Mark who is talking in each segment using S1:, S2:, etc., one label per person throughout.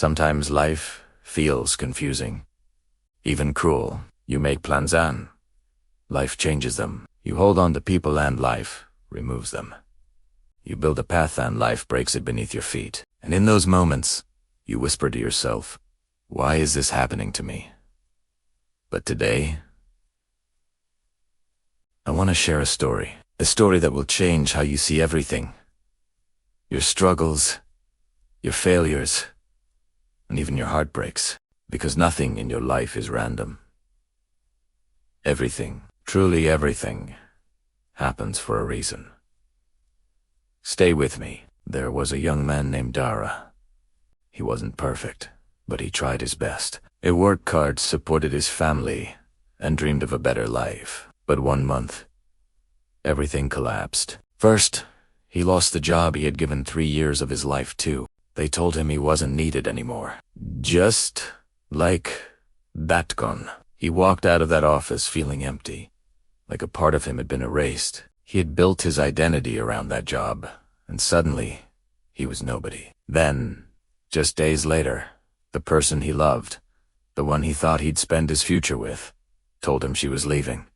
S1: Sometimes life feels confusing, even cruel. You make plans and life changes them. You hold on to people and life removes them. You build a path and life breaks it beneath your feet. And in those moments, you whisper to yourself, why is this happening to me? But today, I want to share a story that will change how you see everything. Your struggles, your failures, and even your heartbreaks. Because nothing in your life is random. Everything, truly everything, happens for a reason. Stay with me. There was a young man named Dara. He wasn't perfect, but he tried his best. He worked hard, supported his family, and dreamed of a better life. But one month, everything collapsed. First, he lost the job he had given 3 years of his life to. They told him he wasn't needed anymore. Just like that gone. He walked out of that office feeling empty, like a part of him had been erased. He had built his identity around that job, and suddenly, he was nobody. Then, just days later, the person he loved, the one he thought he'd spend his future with, told him she was leaving.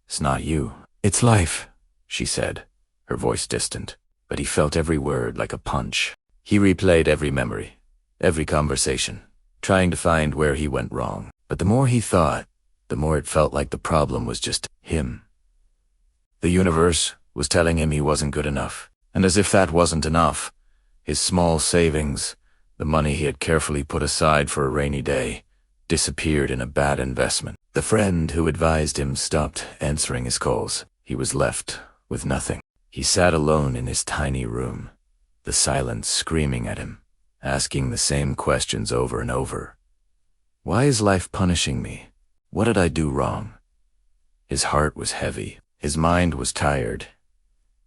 S1: It's not you, it's life, she said, her voice distant, but he felt every word like a punch. He replayed every memory, every conversation, trying to find where he went wrong. But the more he thought, the more it felt like the problem was just him. The universe was telling him he wasn't good enough. And as if that wasn't enough, his small savings, the money he had carefully put aside for a rainy day, disappeared in a bad investment. The friend who advised him stopped answering his calls. He was left with nothing. He sat alone in his tiny room, the silence screaming at him, asking the same questions over and over. Why is life punishing me? What did I do wrong? His heart was heavy. His mind was tired.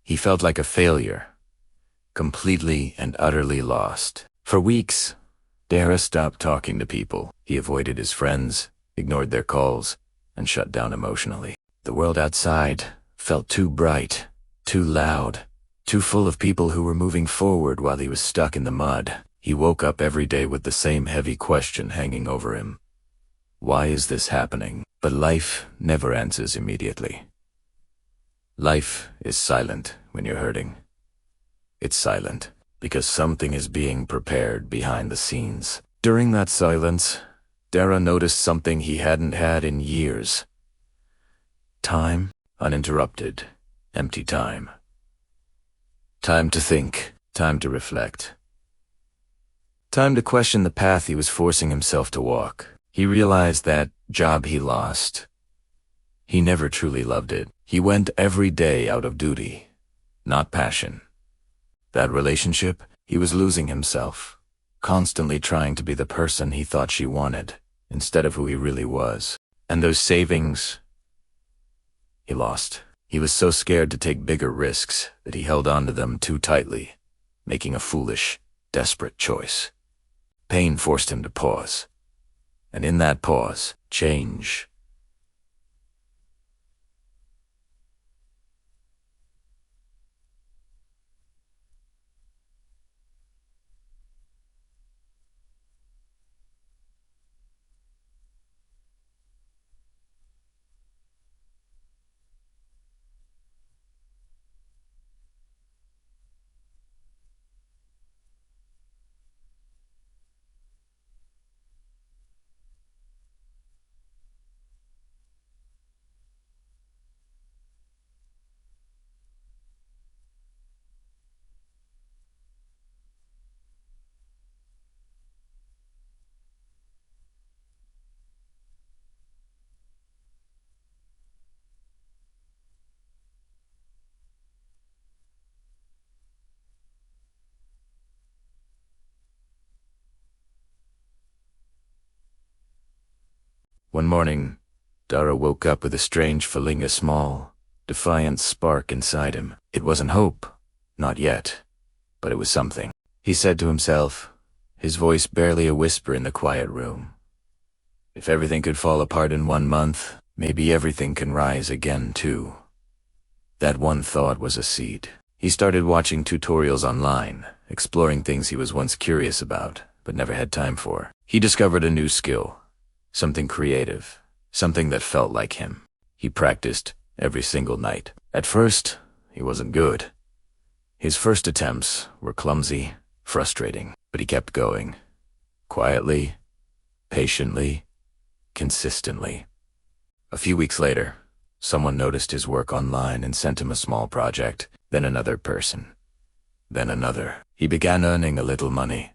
S1: He felt like a failure, completely and utterly lost. For weeks, Dara stopped talking to people. He avoided his friends, ignored their calls, and shut down emotionally. The world outside felt too bright, too loud, too full of people who were moving forward while he was stuck in the mud. He woke up every day with the same heavy question hanging over him. Why is this happening? But life never answers immediately. Life is silent when you're hurting. It's silent because something is being prepared behind the scenes. During that silence, Dara noticed something he hadn't had in years. Time, uninterrupted, empty time. Time to think, time to reflect. Time to question the path he was forcing himself to walk. He realized that job he lost. He never truly loved it. He went every day out of duty, not passion. That relationship, he was losing himself, constantly trying to be the person he thought she wanted, instead of who he really was. And those savings, he lost. He was so scared to take bigger risks that he held on to them too tightly, making a foolish, desperate choice. Pain forced him to pause. And in that pause, change. One morning, Dara woke up with a strange feeling, a small, defiant spark inside him. It wasn't hope, not yet, but it was something. He said to himself, his voice barely a whisper in the quiet room. If everything could fall apart in 1 month, maybe everything can rise again too. That one thought was a seed. He started watching tutorials online, exploring things he was once curious about, but never had time for. He discovered a new skill, something creative, something that felt like him. He practiced every single night. At first, he wasn't good. His first attempts were clumsy, frustrating, but he kept going. Quietly, patiently, consistently. A few weeks later, someone noticed his work online and sent him a small project, then another person, then another. He began earning a little money,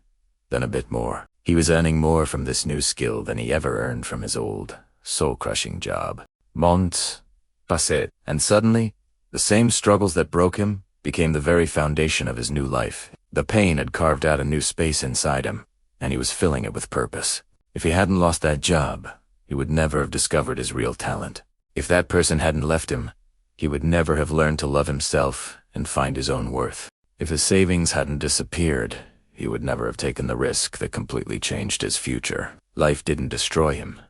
S1: then a bit more. He was earning more from this new skill than he ever earned from his old, soul-crushing job. Months passed, and suddenly, the same struggles that broke him became the very foundation of his new life. The pain had carved out a new space inside him, and he was filling it with purpose. If he hadn't lost that job, he would never have discovered his real talent. If that person hadn't left him, he would never have learned to love himself and find his own worth. If his savings hadn't disappeared, he would never have taken the risk that completely changed his future. Life didn't destroy him.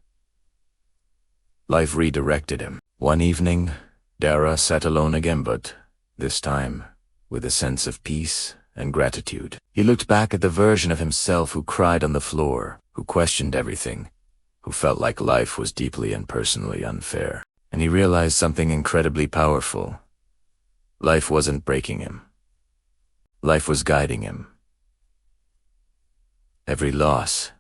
S1: Life redirected him. One evening, Dara sat alone again, but this time with a sense of peace and gratitude. He looked back at the version of himself who cried on the floor, who questioned everything, who felt like life was deeply and personally unfair. And he realized something incredibly powerful. Life wasn't breaking him. Life was guiding him. Every loss,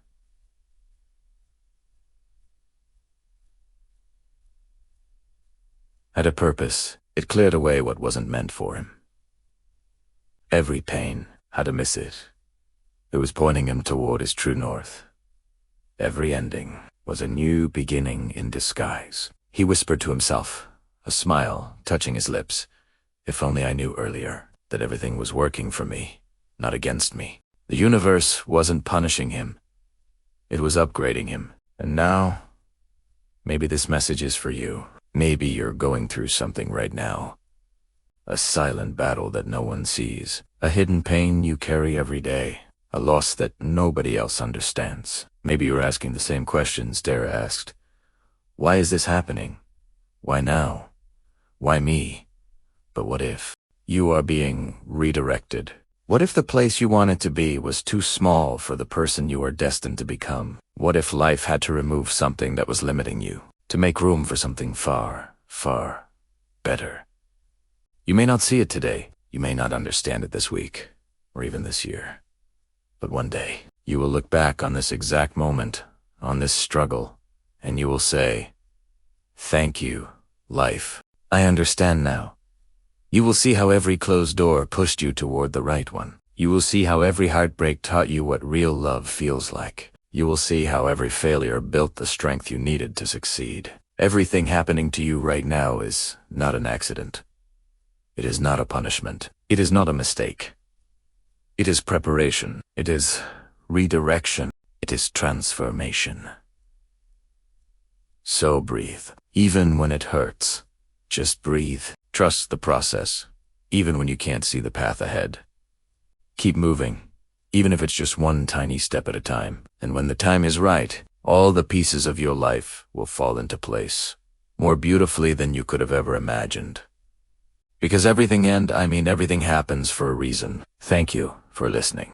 S1: had a purpose. It cleared away what wasn't meant for him. Every pain had a message. It was pointing him toward his true north. Every ending was a new beginning in disguise. He whispered to himself, a smile touching his lips. If only I knew earlier that everything was working for me, not against me. The universe wasn't punishing him. It was upgrading him. And now, maybe this message is for you. Maybe you're going through something right now. A silent battle that no one sees. A hidden pain you carry every day. A loss that nobody else understands. Maybe you're asking the same questions Dara asked. Why is this happening? Why now? Why me? But what if you are being redirected? What if the place you wanted to be was too small for the person you are destined to become? What if life had to remove something that was limiting you, to make room for something far, far better? You may not see it today. You may not understand it this week, or even this year. But one day, you will look back on this exact moment, on this struggle, and you will say, "Thank you, life. I understand now." You will see how every closed door pushed you toward the right one. You will see how every heartbreak taught you what real love feels like. You will see how every failure built the strength you needed to succeed. Everything happening to you right now is not an accident. It is not a punishment. It is not a mistake. It is preparation. It is redirection. It is transformation. So breathe. Even when it hurts, just breathe. Trust the process, even when you can't see the path ahead. Keep moving, even if it's just one tiny step at a time. And when the time is right, all the pieces of your life will fall into place, more beautifully than you could have ever imagined. Because everything happens for a reason. Thank you for listening.